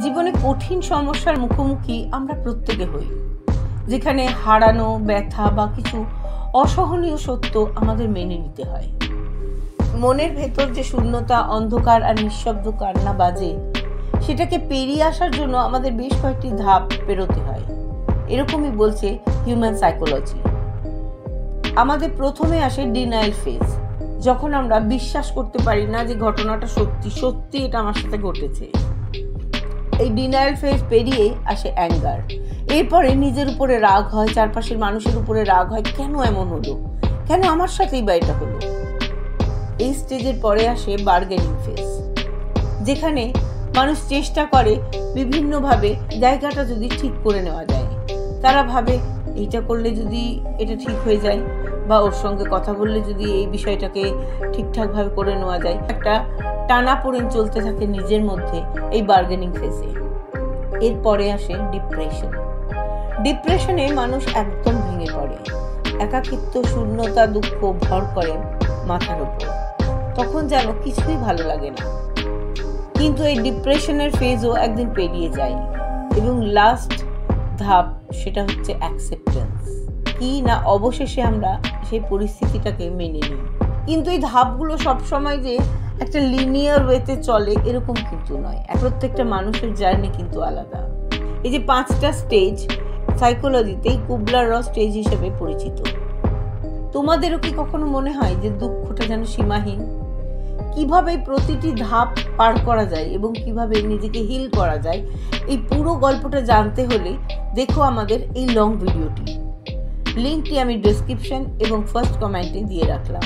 জীবনে কঠিন সমস্যার মুখোমুখি আমরা প্রত্যেকে হই, যেখানে হারানো, ব্যথা বা কিছু অসহনীয় সত্য আমাদের মেনে নিতে হয়। মনের ভেতর যে শূন্যতা, অন্ধকার আর নিঃশব্দ কান্না বাজে, সেটাকে পেরিয়ে আসার জন্য আমাদের বেশ কয়েকটি ধাপ পেরোতে হয়। এরকমই বলছে হিউম্যান সাইকোলজি। আমাদের প্রথমে আসে ডিনায়াল ফেজ, যখন আমরা বিশ্বাস করতে পারি না যে ঘটনাটা সত্যি এটা আমার সাথে ঘটেছে। এই ডিনায়াল ফেজ পেরিয়ে আসে অ্যাঙ্গার। এরপরে নিজের উপরে রাগ হয়, চারপাশের মানুষের উপরে রাগ হয়, কেন এমন হলো, কেন আমার সাথেই বা এটা হলো। এই স্টেজের পরে আসে বার্গেনিং ফেজ, যেখানে মানুষ চেষ্টা করে বিভিন্নভাবে জায়গাটা যদি ঠিক করে নেওয়া যায়। তারা ভাবে এইটা করলে যদি এটা ঠিক হয়ে যায়, বা ওর সঙ্গে কথা বললে যদি এই বিষয়টাকে ঠিকঠাকভাবে করে নেওয়া যায়। একটা টানাপোড়েন চলতে থাকে নিজের মধ্যে এই বার্গেনিং ফেজে। এরপরে আসে ডিপ্রেশনে মানুষ একদম ভেঙে পড়ে। একাকিত্ব, শূন্যতা, দুঃখ ভর করে মাথার উপর। তখন যেন কিছুই ভালো লাগে না। কিন্তু এই ডিপ্রেশনের ফেজও একদিন পেরিয়ে যায়, এবং লাস্ট ধাপ সেটা হচ্ছে অ্যাকসেপ্টেন্স। কি না, অবশেষে আমরা সেই পরিস্থিতিটাকে মেনে নিই। কিন্তু এই ধাপগুলো সবসময় যে একটা লিনিয়ার ওয়েতে চলে এরকম কিন্তু নয়। প্রত্যেকটা মানুষের জার্নি কিন্তু আলাদা। এই যে 5টা স্টেজ সাইকোলজিতে কুবলার-রস স্টেজ হিসেবে পরিচিত। তোমাদেরও কি কখনো মনে হয় যে দুঃখটা যেন সীমাহীন? কিভাবে প্রতিটি ধাপ পার করা যায় এবং কিভাবে নিজেকে হিল করা যায়, এই পুরো গল্পটা জানতে হলে দেখো আমাদের এই লং ভিডিওটি। লিঙ্কটি আমি ডেসক্রিপশন এবং ফার্স্ট কমেন্টে দিয়ে রাখলাম।